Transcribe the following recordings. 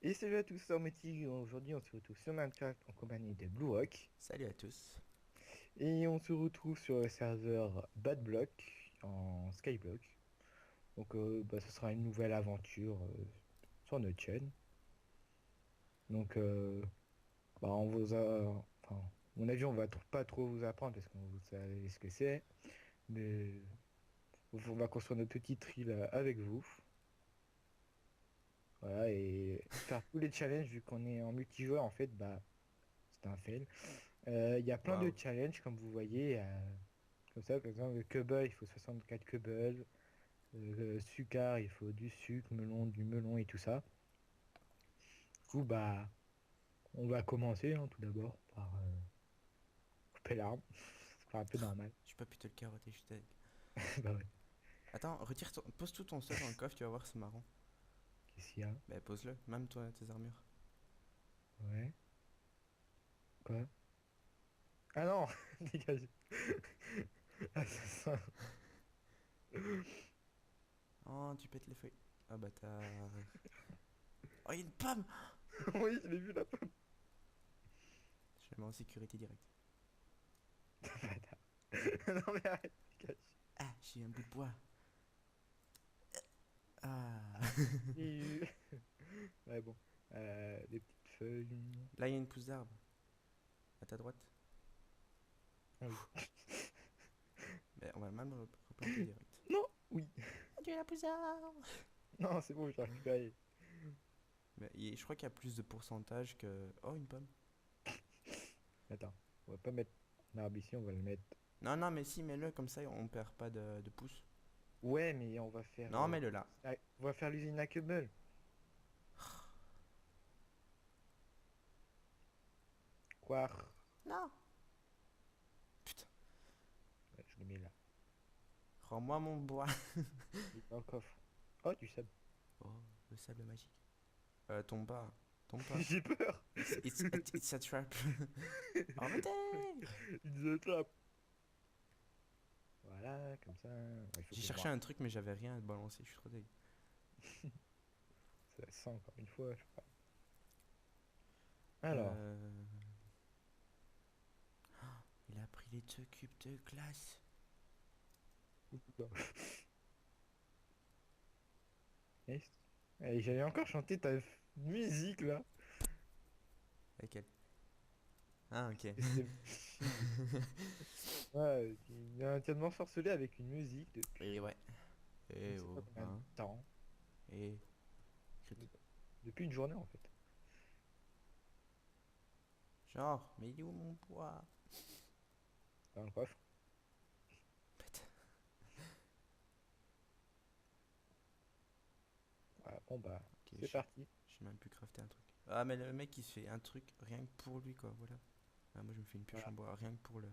Et salut à tous, c'est Armetti. Aujourd'hui, on se retrouve sur Minecraft en compagnie de Blue Rock. Salut à tous. Et on se retrouve sur le serveur Badblock en Skyblock. Donc, ce sera une nouvelle aventure sur notre chaîne. Donc, on vous a. Enfin, à mon avis, on va pas trop vous apprendre parce qu'on vous savez ce que c'est. Mais on va construire notre petite île avec vous. Voilà, et faire tous les challenges vu qu'on est en multijoueur en fait, c'est un fail. Il y a plein de Waouh. challenges comme vous voyez, comme ça, par exemple le Cubble il faut 64 Cubble, Sucre il faut du sucre, melon, du melon et tout ça. Du coup on va commencer tout d'abord par couper l'arbre, c'est un peu normal. J'ai pas pu te le carotter, je t'ai. Bah ouais, Attends, pose tout ton stuff dans le coffre, tu vas voir, c'est marrant. qu'est-ce qu'il y a? Bah pose-le, même toi, tes armures. Ouais, quoi? Ah non, dégage. Assassin. Oh, tu pètes les feuilles. Ah bâtard. Oh, il y a une pomme. Oui, je l'ai vu la pomme. Je la mets en sécurité directe. Bâtard. Non mais arrête, dégage. Ah, j'ai un bout de bois. Ah. Et- Ouais, bon. Des petites feuilles. Là, il y a une pousse d'arbre. À ta droite. Ah oui. Bah, on va même replanter direct. Non, oui. Oh, tu as la pousse d'arbre. Non, c'est bon, je l'ai récupéré. Bah, je crois qu'il y a plus de pourcentage que. Oh, une pomme. Attends, on va pas mettre l'arbre ici, on va le mettre. Non, non, mais si, mets-le comme ça, on perd pas de pouces. Ouais, mais on va faire. Non, mets-le là. On va faire l'usine à Cubble. Quoi? Non. Putain. Ouais, je le mets là. Rends-moi mon bois. Il est dans le coffre. Oh, du sable. Oh, le sable magique. Tombe pas. Tombe pas. J'ai peur. It's a trap. Arrêtez. It's a trap. Voilà, comme ça. Ouais, il faut J'ai que cherché un truc, mais j'avais rien à te balancer. Je suis trop dégueu. Ça sent encore une fois, je crois. Alors. Euh... Il a pris les 2 cubes de glace. Oula. Et j'allais encore chanter ta musique là. Laquelle? Ah, ok. C'était- Ouais, il est entièrement sorcelé avec une musique depuis Et ouais. je ne Eh sais pas oh, combien de hein. temps. Et. Depuis une journée en fait. Genre, mais il est où mon bois? Dans le coffre. Bête. Ouais, bon Ok, c'est parti. j'ai même pu crafter un truc. Ah, mais le mec il se fait un truc rien que pour lui, quoi. Voilà. Ah, moi je me fais une pioche Voilà. en bois rien que pour le.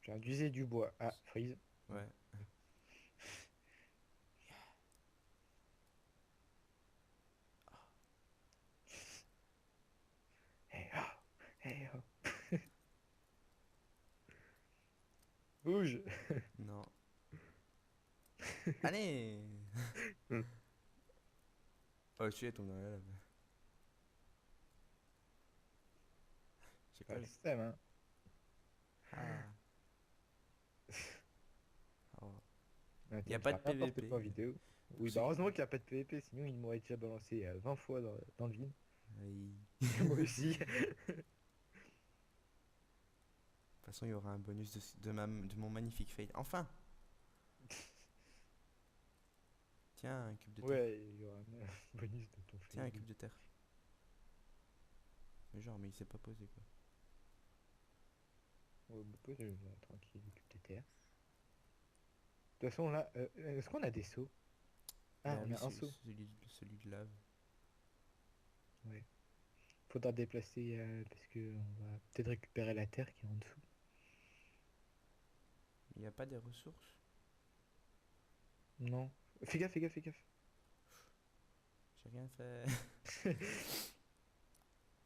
J'ai induisé du bois. Ah, freeze. Ouais. Hey oh, hey oh. Bouge. Non. Allez. Oh, tu es tombé dans la lave. J'ai Pas pas le le. système hein. Ah. Oh. Ouais, Y a tu pas feras de n'importe quoi en PVP. vidéo. Pour Oui, ceux qui. heureusement qu'il n'y a pas de PVP, sinon il m'aurait déjà balancé 20 fois dans le vide. Aïe. Moi aussi. De toute façon, il y aura un bonus de mon magnifique fail. Enfin! Tiens, un cube de terre. Ouais, il y aura un bonus de ton Tiens, un fail. cube de terre. Mais genre, mais il s'est pas posé, quoi. Ouais, tranquille, cube de terre. De toute façon, là, est-ce qu'on a des seaux? Ah, Bah on oui, a un seau. celui de lave. Ouais. Faudra déplacer parce que on va peut-être récupérer la terre qui est en dessous. Il n'y a pas des ressources? Non. Fais gaffe, fais gaffe, fais gaffe. J'ai rien fait.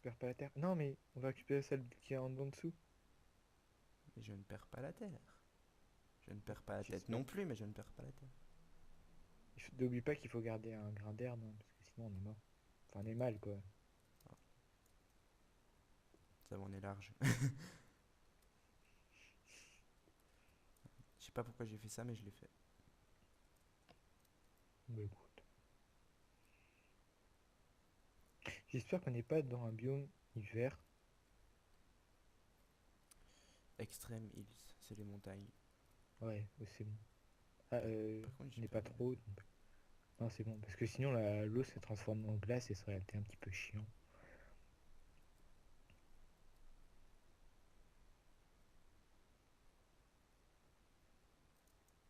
Perds pas la terre. Non, mais on va récupérer celle qui est en dessous. Mais je ne perds pas la terre. Je ne perds pas la tête J'espère. non plus, mais je ne perds pas la terre. N'oublie pas qu'il faut garder un grain d'herbe, hein, parce que sinon on est mort. Enfin, on est mal, quoi. Ah, ça va, on est large. Je sais pas pourquoi j'ai fait ça, mais je l'ai fait. Bah écoute. J'espère qu'on n'est pas dans un biome hiver. Extreme Hills, c'est les montagnes. Ouais, c'est bon. Ah, Par contre, on j'ai n'est pas perdu. trop. Non, c'est bon. Parce que sinon, l'eau se transforme en glace et ça aurait été un petit peu chiant.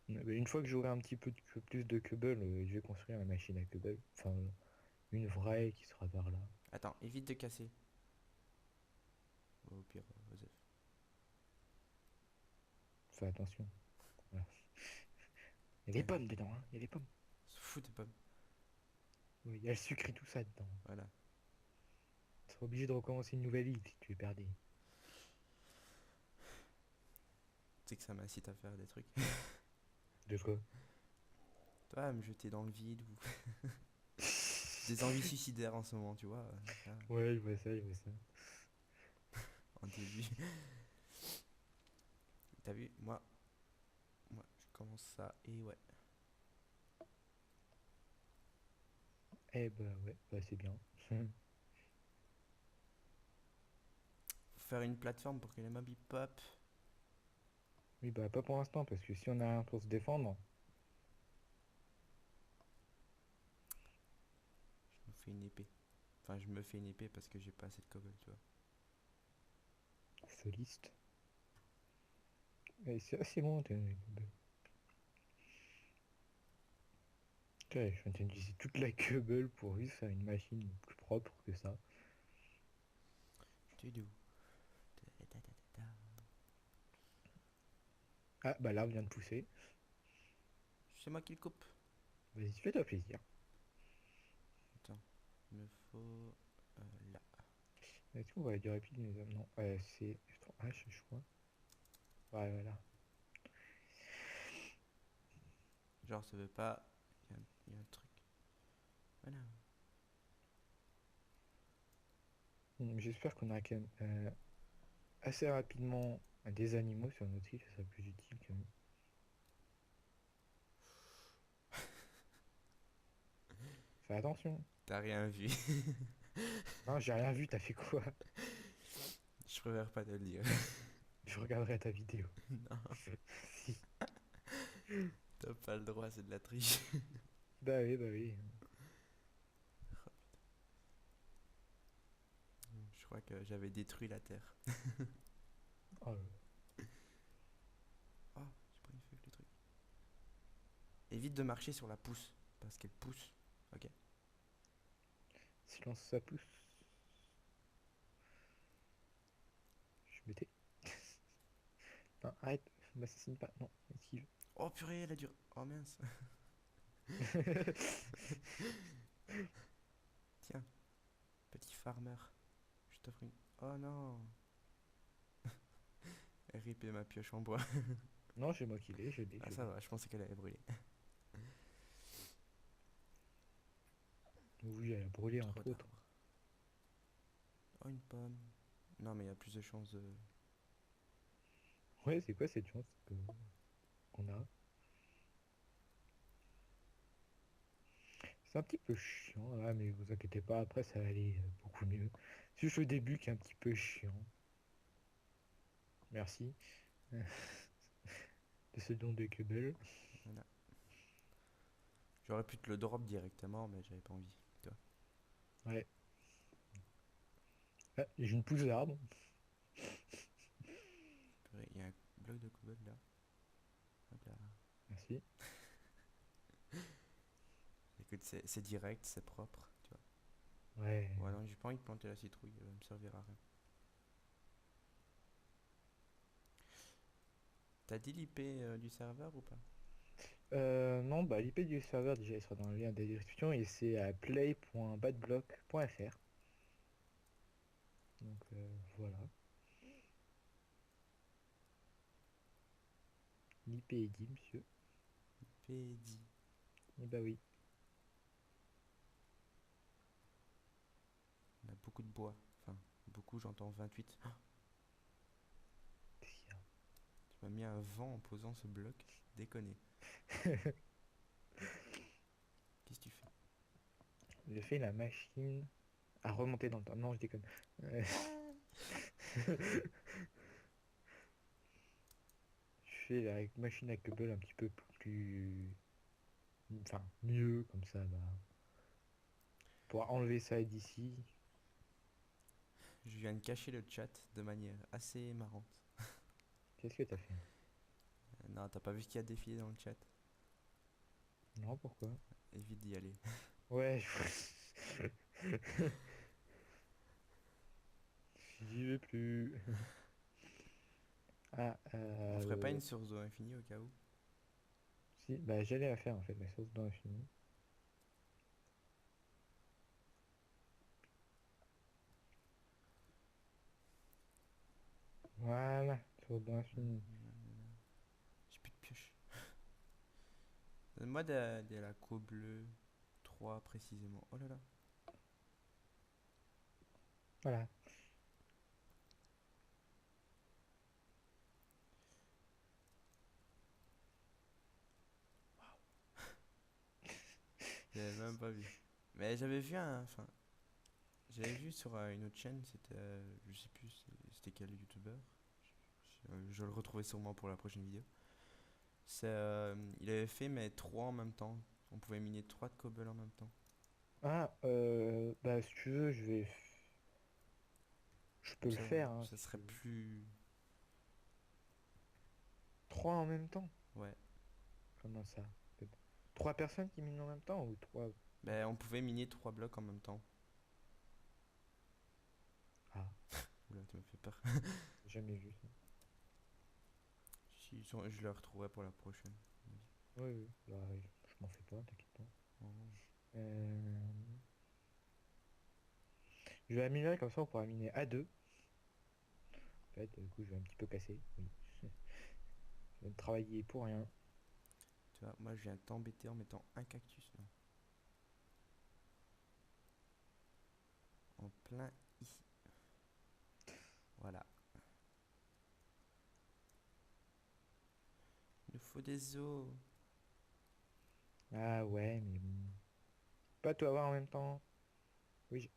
Mais une fois que j'aurai un petit peu plus de cobble, je vais construire la machine à cobble. Enfin, une vraie qui sera vers là. Attends, évite de casser. Au pire, Joseph. Fais attention. Voilà. Il y a des Tiens, pommes dedans, hein. Il y a des pommes. se fout de pommes. Oui, il y a le sucre et tout ça dedans. Voilà. Tu seras obligé de recommencer une nouvelle île si tu es perdu. Tu sais que ça m'incite à faire des trucs. De quoi? Toi, à me jeter dans le vide ou des envies suicidaires en ce moment, tu vois. Là, Ouais, je vois ça, je vois ça. en début. T'as vu, moi, je commence ça et ouais. Eh bah ouais, bah c'est bien. Faut faire une plateforme pour que les mobs ils pop. Oui, bah pas pour l'instant, parce que si on a rien pour se défendre, Je me fais une épée. Enfin, je me fais une épée parce que j'ai pas assez de cobble, tu vois. soliste. Et c'est assez bon, putain, je suis en train d'utiliser toute la cobble pour juste faire une machine plus propre que ça. Tu es d'où? Ah, bah l'arbre vient de pousser. C'est moi qui le coupe. Vas-y, fais-toi plaisir. Attends, il me faut là. Est-ce qu'on va aller du rapide mais, non, c'est F3H, je crois. Ouais, voilà. Genre, ça veut pas. Il y a un truc. Voilà. J'espère qu'on aura quand même assez rapidement des animaux sur notre île, ça serait plus utile quand même. Fais attention. T'as rien vu. Non, j'ai rien vu, t'as fait quoi? Je préfère pas te le dire. Je regarderai ta vidéo. Non, Si. t'as pas le droit, c'est de la triche. Bah oui, bah oui. Je crois que j'avais détruit la terre. Oh, Oh, j'ai pris une feuille le truc. Évite de marcher sur la pousse. Parce qu'elle pousse. Ok. silence, ça pousse. Je m'étais. Non, arrête, m'assassine pas. Non, esquive. Oh purée, elle a dure. Oh mince. Tiens, petit farmer. Je t'offre une. Oh non. RIP ma pioche en bois. Non, c'est moi qui l'ai, Ah je ça l'ai. va, je pensais qu'elle allait brûler. Oui, elle a brûlé Trop entre autres. d'arbres. Oh une pomme. Non mais il y a plus de chances de... Ouais, c'est quoi cette chance qu'on a? C'est un petit peu chiant là, mais vous inquiétez pas, après ça va aller beaucoup mieux. C'est juste le début qui est un petit peu chiant. Merci de ce don de Quebel. Voilà. J'aurais pu te le drop directement, mais j'avais pas envie. Toi. Ouais. Ah, j'ai une pousse d'arbre. Purée, il y a un bloc de cobble là. Hop là. Merci. Écoute, c'est direct, c'est propre, tu vois. Ouais. Ouais, non, j'ai pas envie de planter la citrouille, elle va me servir à rien. T'as dit l'IP du serveur ou pas? Non, bah l'IP du serveur déjà il sera dans le lien de description et c'est à play.badblock.fr. Donc voilà, l'IP est dit, monsieur. Pédi. Et bah oui. On a beaucoup de bois. Enfin, beaucoup, j'entends 28. Ah, tu m'as mis un vent en posant ce bloc. Déconner. Qu'est-ce que tu fais? Je fais la machine à remonter dans le temps. Non, je déconne. Euh, je fais la machine à Cubble un petit peu plus. Enfin, mieux, comme ça, bah. Pour enlever ça d'ici. Je viens de cacher le chat de manière assez marrante. Qu'est-ce que t'as fait? Non, t'as pas vu ce qu'il y a défilé dans le chat? Non, pourquoi? Évite d'y aller. Ouais, j'y vais plus. Ah, On ferait pas une source d'eau infinie au cas où? si, bah j'allais la faire en fait, la sauce dans l'infini. Voilà, sauce dans l'infini. J'ai plus de pioche. Donne-moi de la co-bleue 3 précisément. Oh là là. Voilà. J'avais même pas vu. Mais j'avais vu un. Enfin, j'avais vu sur une autre chaîne, c'était. Je sais plus c'était quel youtubeur. Je le retrouvais sûrement pour la prochaine vidéo. Il avait fait mais 3 en même temps. On pouvait miner 3 de cobble en même temps. Ah, bah si tu veux, je peux Comme le ça, faire, hein, ça si tu serait veux. plus. Trois en même temps? Ouais. Comment ça? Trois personnes qui minent en même temps ou trois? Ben, on pouvait miner 3 blocs en même temps. Ah, Oula, tu m'as fait peur. j'ai jamais vu ça. Si, je le retrouverai pour la prochaine. Oui, oui, bah je m'en fais pas, t'inquiète pas. Oh. Euh, Je vais améliorer comme ça, on pourra miner à deux. En fait, du coup, je vais un petit peu casser. Oui. Je vais travailler pour rien. Tu vois, moi je viens t'embêter en mettant un cactus. Non. En plein ici. Voilà. Il nous faut des os. Ah ouais, mais bon. Pas tout avoir en même temps. Oui,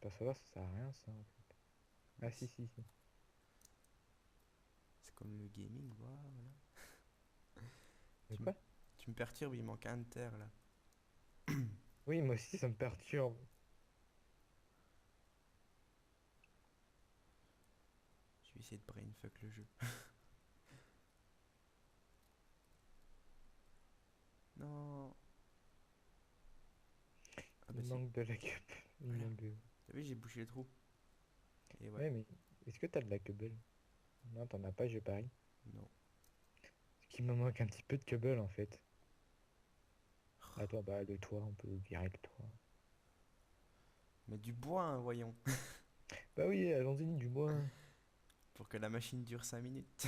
pas savoir, ça sert à rien ça en fait. Ah si, si, si. C'est comme le gaming, voilà. Mais Tu, m- quoi? tu me perturbes, il manque un de terre là. Oui, moi aussi ça me perturbe. Je vais essayer de brainfuck le jeu. Non. Ah bah Il si, manque de la cup. Il voilà. manque de. T'as vu, j'ai bouché le trou. Et ouais, Ouais, mais est-ce que t'as de la cobble? Non, t'en as pas, je parie. non. Ce qui me manque un petit peu de cobble en fait. Attends, bah le toit, on peut virer le toit. Mais du bois, hein, voyons. Bah oui, allons-y, du bois. Pour que la machine dure 5 minutes.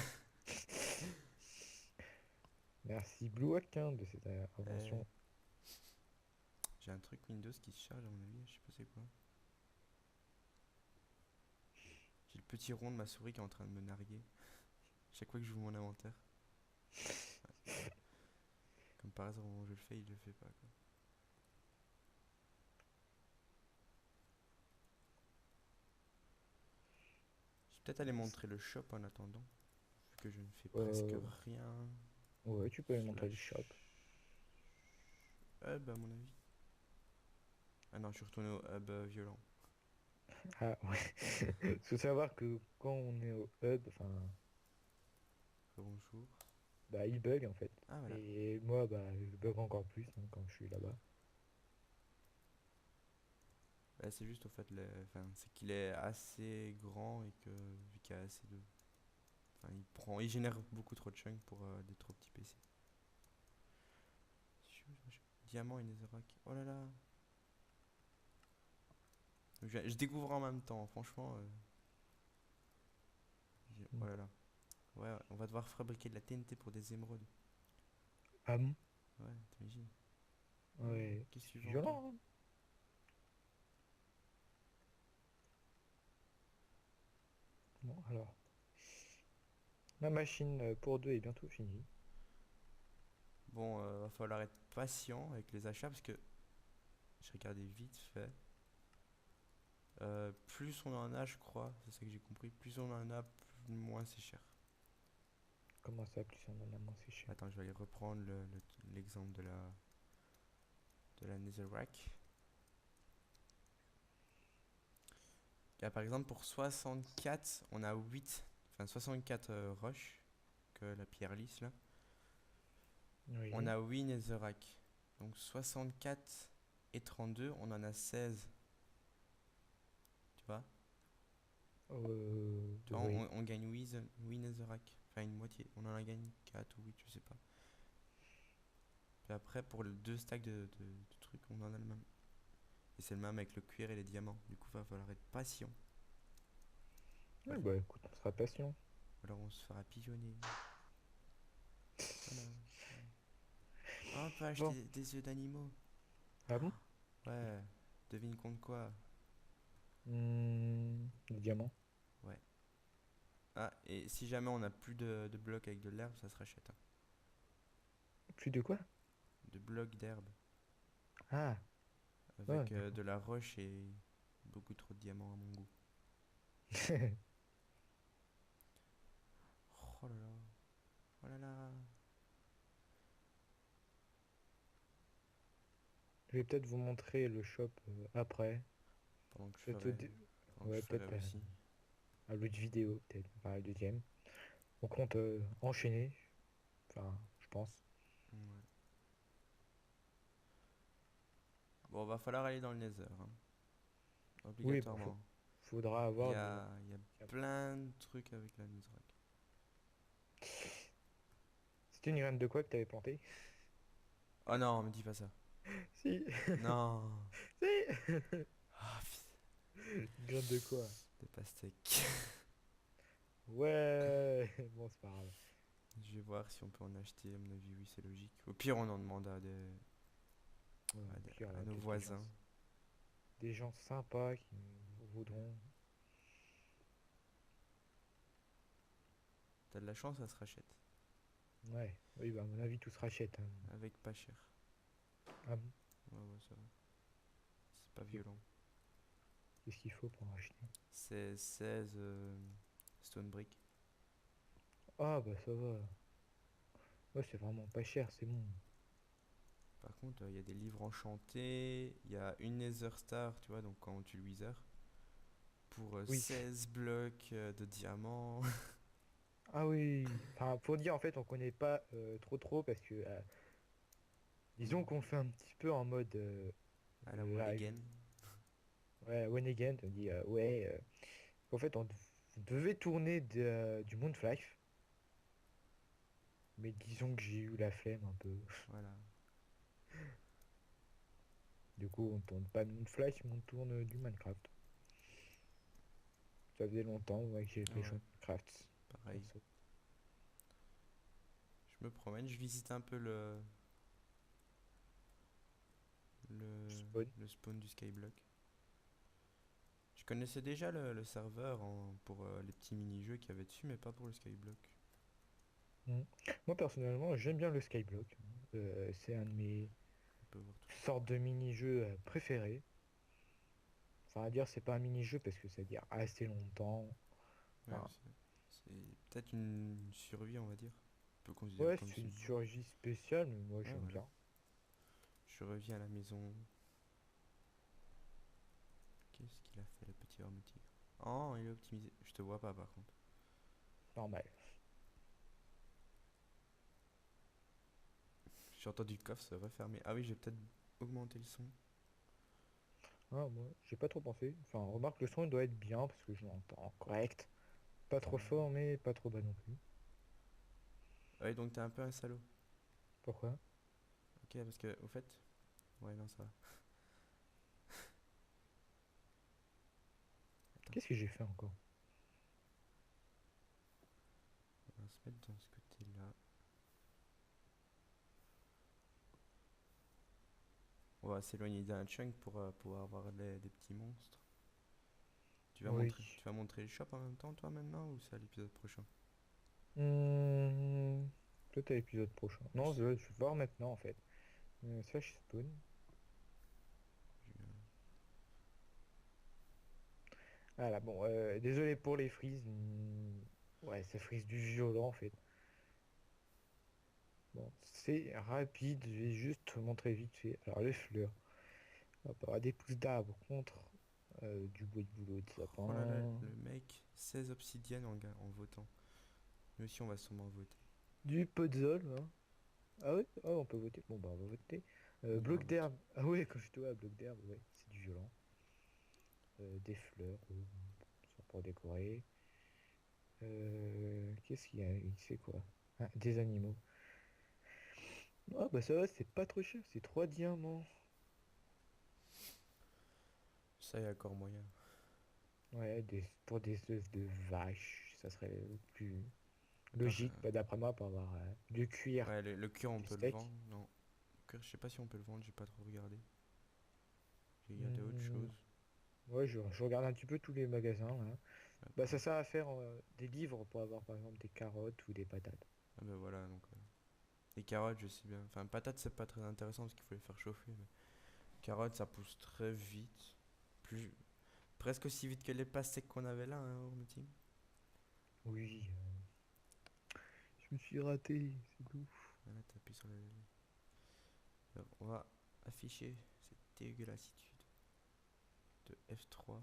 Merci Bluehack hein, de cette Euh, invention. j'ai un truc Windows qui se charge à mon avis, je sais pas c'est quoi. J'ai le petit rond de ma souris qui est en train de me narguer. Chaque fois que j'ouvre mon inventaire. Comme par hasard, au moment où je le fais, il le fait pas quoi. Je vais peut-être aller montrer le shop en attendant. Vu que je ne fais presque Euh, rien. ouais, tu peux montrer le shop. Slash. Hub à mon avis. Ah non, je suis retourné au hub violent. Ah ouais. Faut savoir que quand on est au hub, enfin, Bonjour. bah il bug en fait. Ah voilà. Et moi, bah je bug encore plus hein, quand je suis là-bas. Bah, c'est juste au fait, enfin, c'est qu'il est assez grand et que vu qu'il y a assez de. Enfin, il génère beaucoup trop de chunk pour des trop petits PC. Diamant et netherrack. Oh là là. Je découvre en même temps, franchement. Mm. Oh là là. Ouais, ouais, on va devoir fabriquer de la TNT pour des émeraudes. Ah bon? Ouais, t'imagines. Oh, Ouais, qu'est-ce que tu c'est vends, toi? violent, hein. Bon, alors, ma machine pour deux est bientôt finie. Bon, va falloir être patient avec les achats parce que j'ai regardé vite fait. Plus on en a, je crois, c'est ça que j'ai compris, plus on en a, moins c'est cher. Comment ça, plus on en a moins c'est cher? Attends, je vais aller reprendre l'exemple de la Netherrack. Là, par exemple, pour 64, on a 8, enfin 64 roches, que la pierre lisse là. On Oui. a 8 Netherrack. Donc 64 et 32, on en a 16. Tu vois? Tu vois, Oui. on gagne 8 Netherrack. Enfin, une moitié. On en a gagné 4 ou 8, je sais pas. Puis après, pour le 2 stacks de trucs, on en a le même. Et c'est le même avec le cuir et les diamants. Du coup, va falloir être patient. Ouais, Voilà. bah écoute, on sera patient. Alors on se fera pigeonner. Voilà. Ah, on peut Bon. acheter des œufs d'animaux. Ah bon? Ouais. Devine contre quoi? Le diamant. Ouais. Ah, et si jamais on a plus de blocs avec de l'herbe, ça se rachète, hein. Plus de quoi? De blocs d'herbe. Ah, ouais, Avec d'accord. de la roche et beaucoup trop de diamants à mon goût. Oh là là. Oh là là. Je vais peut-être vous montrer le shop après. Pendant que je Peut-être au ferai. dé- Pendant que Ouais, je ferai peut-être aussi. à l'autre vidéo, peut-être, enfin à la deuxième. On compte enchaîner, enfin, je pense. Ouais. Bon, va falloir aller dans le Nether, hein. Oui, bah, Obligatoirement. faudra avoir des... Il y a plein de trucs avec la Netherrack. C'était une graine de quoi que t'avais planté? Oh non, me dis pas ça. Si, Non. si. Ah, putain. Une graine de quoi? Des pastèques. Ouais, bon, c'est pas grave. Je vais voir si on peut en acheter. À mon avis, oui, c'est logique. Au pire, on en demande Ouais, au pire, à nos peut-être voisins. des gens sympas qui nous voudront. T'as de la chance, ça se rachète. Ouais, oui, bah, à mon avis, tout se rachète, hein. Avec pas cher. Ah bon? Ouais, ouais, ça va. C'est pas C'est- violent. Qu'est-ce qu'il faut pour en acheter? C'est 16 stone brick. Ah, bah ça va. Ouais, c'est vraiment pas cher, c'est bon. Par contre, il y a des livres enchantés. Il y a une Nether Star, tu vois, donc quand tu le Wither. Pour Oui. 16 blocs de diamants. Ah oui. Enfin, pour dire, en fait, on connaît pas trop parce que, disons qu'on fait un petit peu en mode À la one live. again. Ouais, One Again, on dit, ouais. En fait, on devait tourner du Moonflife, mais disons que j'ai eu la flemme un peu. Voilà. Du coup, on tourne pas de Moonflife, mais on tourne du Minecraft. Ça faisait longtemps ouais, que j'ai fait jouer Ouais, à Minecraft. pareil. Perso. Je me promène, je visite un peu le, Spawn. le spawn du Skyblock. Je connaissais déjà le serveur pour les petits mini-jeux qu'il y avait dessus, mais pas pour le Skyblock. Mm. Moi, personnellement, j'aime bien le Skyblock. C'est un de mes On peut voir tout ça. sortes de mini-jeux préférés. Enfin, à dire, c'est pas un mini-jeu parce que ça dure assez longtemps. Ouais, Enfin, c'est peut-être une survie, on va dire. On peut considérer ouais, comme c'est ça. une survie spéciale, mais moi, Ouais, j'aime voilà. bien. Je reviens à la maison. Qu'est-ce qu'il a fait, le petit homme tigre? Oh, il est optimisé. Je te vois pas, par contre. Normal. J'ai entendu le coffre se refermer. Ah oui, j'ai peut-être augmenté le son. Ah, moi, j'ai pas trop pensé. Enfin, remarque, le son il doit être bien parce que je l'entends correct. Pas trop fort, mais pas trop bas non plus. Ouais, donc t'es un peu un salaud. Pourquoi? Ok, parce que, au fait. Ouais, non, ça va. Attends, Qu'est-ce que j'ai fait encore? on va se mettre dans ce côté-là. On va s'éloigner d'un chunk pour pouvoir avoir des petits monstres. Oui. Tu vas montrer le shop en même temps, toi, maintenant, ou c'est à l'épisode prochain? Hmm, Peut-être à l'épisode prochain. Ouais, Non, je vais voir maintenant en fait. Slash spawn. je- Ah là, bon, désolé pour les frises. Ouais, ça frise du violent en fait. Bon, c'est rapide, je vais juste te montrer vite fait. Alors, les fleurs. On va avoir des pousses d'arbres contre du bois de boulot de Oh là là, sapin. le mec, 16 obsidiennes en votant. Nous aussi, on va sûrement voter. Du puzzle, hein. Ah oui? Ah, on peut voter. Bon, bah, on va voter. Vas-y, on va Bloc voter. d'herbe. Ah oui, quand je te vois, bloc d'herbe, ouais, c'est du violent. Des fleurs, ça pour décorer. Qu'est-ce qu'il y a? C'est quoi? Ah, des animaux. Ah bah ça va, c'est pas trop cher, c'est 3 diamants. Ça y a encore moyen. Ouais, pour des œufs de vache, ça serait le plus Attends, logique, bah, d'après moi, pour avoir du cuir, ouais, le cuir, on du peut le steak. vendre. Non, le cuir, je sais pas si on peut le vendre, j'ai pas trop regardé. J'ai regardé autre Hmm, chose. ouais, je regarde un petit peu tous les magasins là. Bah ça Attends. sert à faire des livres pour avoir par exemple des carottes ou des patates. Ah bah voilà, donc. Les carottes, je sais bien. Enfin, patates, c'est pas très intéressant parce qu'il faut les faire chauffer. Mais carottes, ça pousse très vite. Plus... Presque aussi vite que les pastèques qu'on avait là, hein, au meeting. Oui, je me suis raté, c'est tout. Voilà, t'appuies sur le... Alors, on va afficher cette dégueulassitude de F3.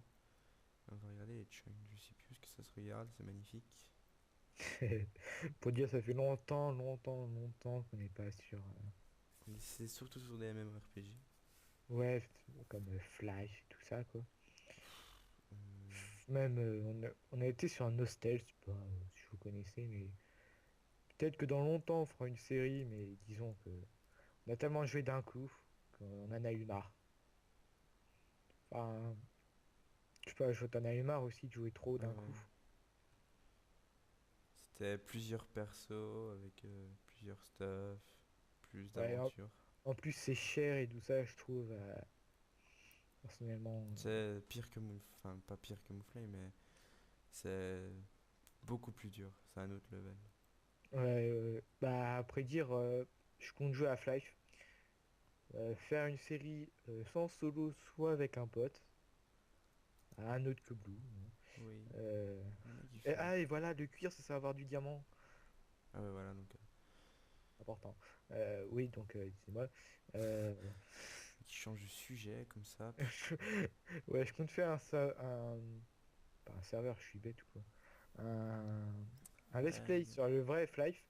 On va regarder les chunks. Je sais plus ce que ça se regarde, c'est magnifique. Pour dire ça fait longtemps, longtemps, longtemps qu'on n'est pas sur... Et c'est surtout sur des MMORPG. Ouais, comme Flash et tout ça quoi. Euh, Même on a été sur un hostel, je sais pas si vous connaissez, mais peut-être que dans longtemps on fera une série, mais disons que on a tellement joué d'un coup qu'on en a eu marre. Enfin, je sais pas, t'en as eu marre aussi de jouer trop ah d'un ouais. coup. C'était plusieurs persos avec plusieurs stuff, plus Ouais, d'aventures. en plus c'est cher et tout ça, je trouve, personnellement. C'est pire que Enfin, pas pire que Mouflay, mais c'est beaucoup plus dur. C'est un autre level. Ouais, bah après dire, je compte jouer à Flife, faire une série sans solo, soit avec un pote, un autre que Blue. Oui. Euh, Il y en a qui et, font. ah, et voilà, le cuir, ça avoir du diamant. Ah ouais, voilà, donc. Important. Oui, donc, c'est moi. Euh, Qui change de sujet comme ça. ouais, je compte faire pas un serveur, je suis bête ou quoi. Un, un let's Ouais, play sur le vrai Life.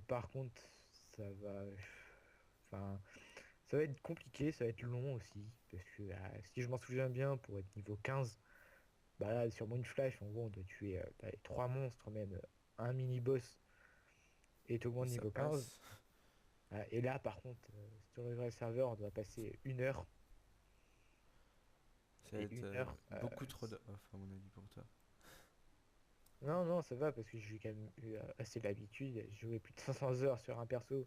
Par contre, ça va. Enfin, ça va être compliqué, ça va être long aussi. Parce que si je m'en souviens bien, pour être niveau 15, bah là, sur Moonflash, en gros, on doit tuer allez, 3 monstres, même un mini-boss, et et t'augmentes ça niveau 15. passe. Et là, par contre, sur le vrai serveur, on doit passer 1 heure. Ça va Et être 1 heure. beaucoup trop de off, à mon avis, pour toi. Non, non, ça va parce que j'ai quand même eu assez l'habitude. J'ai joué plus de 500 heures sur un perso.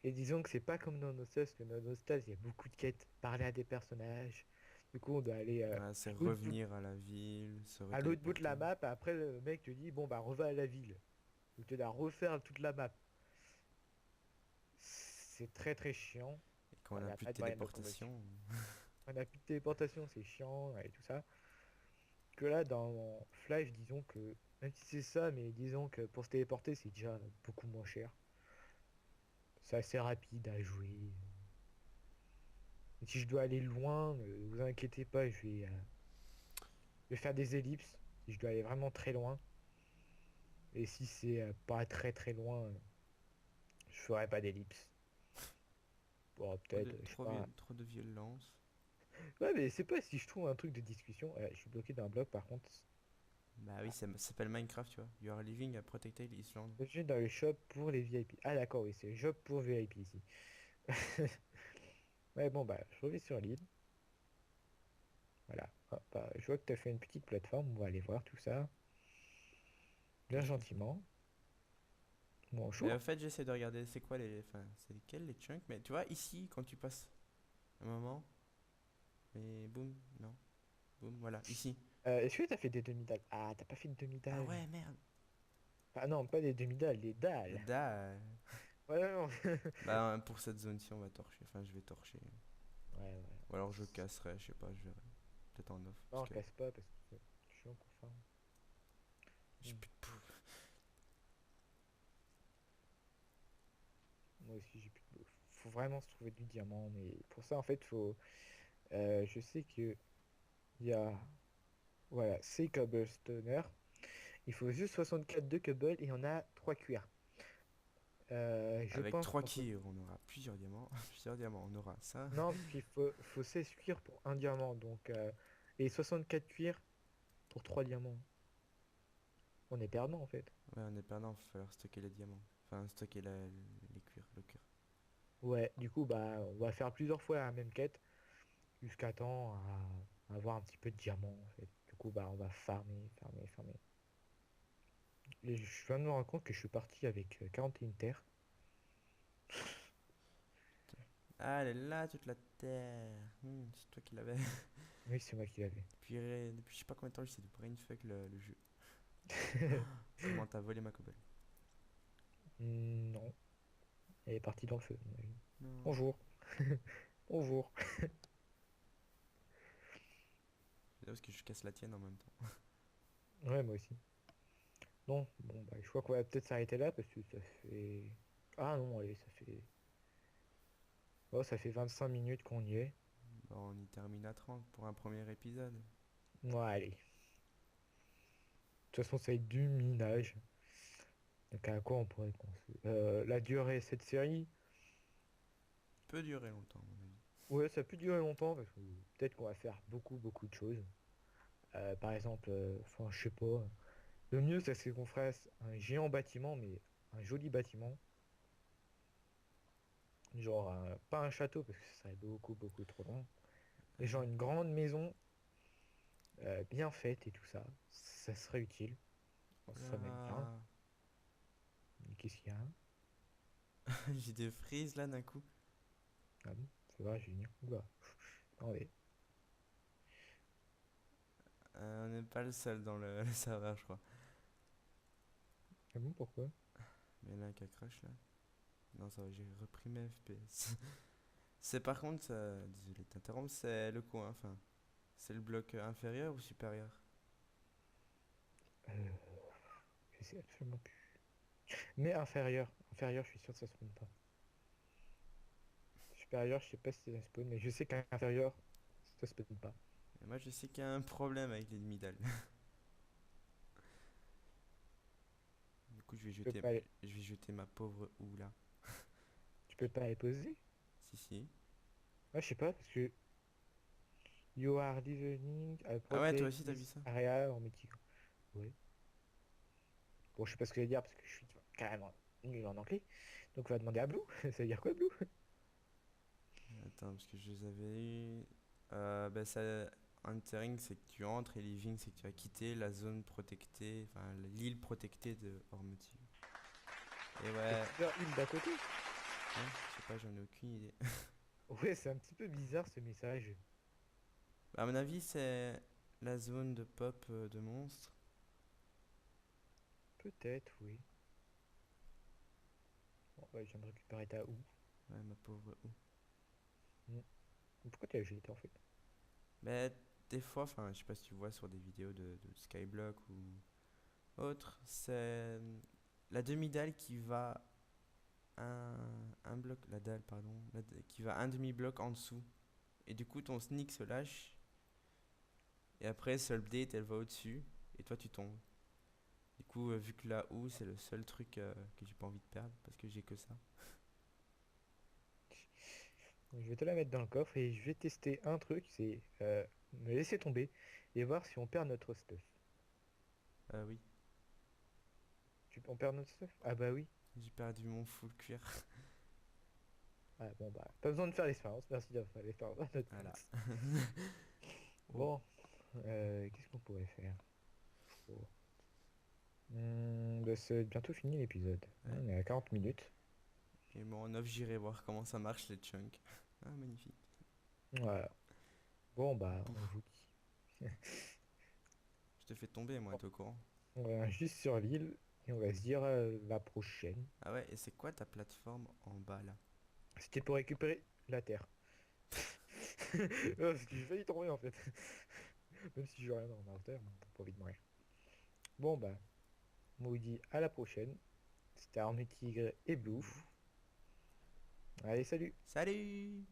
Et disons que c'est pas comme dans nos Nostos, que dans nos Nostos, il y a beaucoup de quêtes. Parler à des personnages. Du coup, on doit aller Ouais, c'est l'autre bout- revenir à la ville, se à l'autre bout de la retéléporter. map. Et après, le mec te dit, bon, bah, reva à la ville. Donc, tu dois refaire toute la map. C'est très très chiant. Et quand Il on n'y a a plus de pas de moyen de locomotion. téléportation, On a plus de téléportation, c'est chiant et tout ça. Que là, dans Flash, disons que, même si c'est ça, mais disons que pour se téléporter, c'est déjà beaucoup moins cher. C'est assez rapide à jouer. Et si je dois aller loin, ne vous inquiétez pas, je vais faire des ellipses. Si je dois aller vraiment très loin. Et si c'est pas très très loin, je ferai pas d'ellipse. Bon, peut-être, je sais pas. trop de violence. Ouais, mais c'est pas si je trouve un truc de discussion. Je suis bloqué dans un bloc par contre. Bah oui, ça s'appelle Minecraft, tu vois. You are living a protected island. Je suis dans le shop pour les VIP. Ah d'accord, oui, c'est le shop pour VIP ici. Ouais, bon, bah, je reviens sur l'île. Voilà. Hop, bah, je vois que tu as fait une petite plateforme. On va aller voir tout ça. Bien Ok. gentiment. Mais Bonjour. en fait, j'essaie de regarder c'est quoi les. Enfin, c'est lesquels les chunks. Mais tu vois, ici, quand tu passes un moment, et boum, non, boum, voilà, ici. Est-ce que tu as fait des demi-dalles? Ah, t'as pas fait de Ah demi-dalles. ouais, merde. Ah non, pas des demi-dalles, des Les dalles. dalles. Ouais, non. Bah, pour cette zone-ci, on va torcher. Enfin, je vais torcher. Ouais, ouais. Ou alors je casserai, je sais pas, je verrai. Peut-être en off. Parce Non, que casse pas parce que c'est chiant pour farm. j'ai Hmm. plus de bouffe. Moi aussi, j'ai plus de bouffe. Faut vraiment se trouver du diamant, mais pour ça, en fait, faut. Je sais que il y a. Voilà, c'est Cobblestoner. Il faut juste 64 de cobble et on a 3 cuirs. Je Avec pense 3 qu'on peut. kills, on aura plusieurs diamants. Plusieurs diamants, on aura ça. Non, parce qu'il faut 16 cuirs pour un diamant. Donc, et 64 cuirs pour 3 diamants. On est perdant en fait. Ouais, on est perdant, il va falloir stocker les diamants. Enfin, stocker les cuirs, le cuir. Ouais, du coup, bah, on va faire plusieurs fois la même quête jusqu'à temps à avoir un petit peu de diamants en fait. Du coup, bah, on va farmer, farmer, farmer. Et je viens de me rendre compte que je suis parti avec 41 terres. Ah, elle est là, toute la terre. C'est toi qui l'avais. Oui, c'est moi qui l'avais. Depuis je sais pas combien de temps, j'essaie de brainfuck le jeu. Comment t'as volé ma cobble? Non, elle est partie dans le feu, à mon avis. Non. Bonjour. Bonjour. C'est parce que je casse la tienne en même temps. Ouais, moi aussi. Non, bon, bah, je crois qu'on va peut-être s'arrêter là parce que ça fait. Ah non, allez, ça fait. Oh, ça fait 25 minutes qu'on y est. Bon, on y termine à 30 pour un premier épisode. Ouais, allez. De toute façon, ça va être du minage. Donc, à quoi on pourrait penser la durée de cette série, Peut durer longtemps, à mon avis. ouais, ça peut durer longtemps parce que peut-être qu'on va faire beaucoup, beaucoup de choses. Par exemple, enfin, je sais pas. Le mieux, ça serait qu'on fasse un géant bâtiment, mais un joli bâtiment. Genre, pas un château parce que ce serait beaucoup, beaucoup trop long. Mais genre une grande maison bien faite et tout ça. Ça serait utile. Bon, Oh ça serait même bien. là. Mais qu'est-ce qu'il y a? J'ai des frises là d'un coup. Ah bon? C'est vrai, j'ai une. Oula. Attendez. On n'est pas le seul dans le serveur, je crois. Ah bon, pourquoi? Mais il y en a un qui a crash là. Non, ça va, j'ai repris mes FPS. C'est par contre, désolé de t'interrompre, c'est le coin, enfin, c'est le bloc inférieur ou supérieur? Euh, je sais absolument plus. Mais inférieur. Inférieur, je suis sûr que ça spawn pas. Supérieur, je sais pas si ça spawn, mais je sais qu'inférieur, ça spawn pas. Et moi, je sais qu'il y a un problème avec les demi-dalles. Du coup, je vais jeter ma pauvre houe là. Tu peux pas les poser? Si, si. Moi, je sais pas, parce que you are living a Ah ouais, toi protect aussi, t'as vu this ça? area en mythique. Ouais. Bon, je sais pas ce que ça veut dire parce que je suis carrément nul en anglais. Donc, on va demander à Blue. Ça veut dire quoi, Blue? Attends, parce que je les avais eu. Bah, ça, entering, c'est que tu entres et living, c'est que tu as quitté la zone protectée, enfin, l'île protectée de Hormeti. Et Il y a ouais, plusieurs îles d'à côté. hein, je sais pas, j'en ai aucune idée. Ouais, c'est un petit peu bizarre ce message. À mon avis, c'est la zone de pop de monstres. Peut-être, oui. Bon, bah, je viens de récupérer ta ou. Ouais, ma pauvre houe. Hmm. Pourquoi tu as jeté en fait? Mais des fois, enfin, je sais pas si tu vois sur des vidéos de Skyblock ou autre, c'est la demi-dalle qui va un bloc, la dalle, pardon, qui va un demi-bloc en dessous. Et du coup, ton sneak se lâche. Et après, ce update, elle va au-dessus. Et toi, tu tombes. Du coup, vu que la houe, c'est le seul truc que j'ai pas envie de perdre, parce que j'ai que ça. Donc, je vais te la mettre dans le coffre et je vais tester un truc, c'est me laisser tomber et voir si on perd notre stuff. Oui, On perd notre stuff? Ah bah oui. j'ai perdu mon full cuir. Ah bon bah, pas besoin de faire l'expérience, merci d'avoir fait l'expérience à notre Voilà. place. Oh. Bon, qu'est-ce qu'on pourrait faire? Oh. Bah, c'est bientôt fini l'épisode. Ouais. On est à 40 minutes. Et bon, en off, j'irai voir comment ça marche les chunks. Ah, magnifique. Voilà. Bon bah, Bouf. on vous dit. Je te fais tomber, moi, t'es au courant. On va juste sur l'île et on va se dire la prochaine. Ah ouais, et c'est quoi ta plateforme en bas là? C'était pour récupérer la terre. Parce que j'ai failli tomber en fait. Même si je joue rien en terre, t'as pas envie de mourir. Bon bah, on vous dit à la prochaine. C'était Arme Tigre et Blouf. Allez, salut! Salut!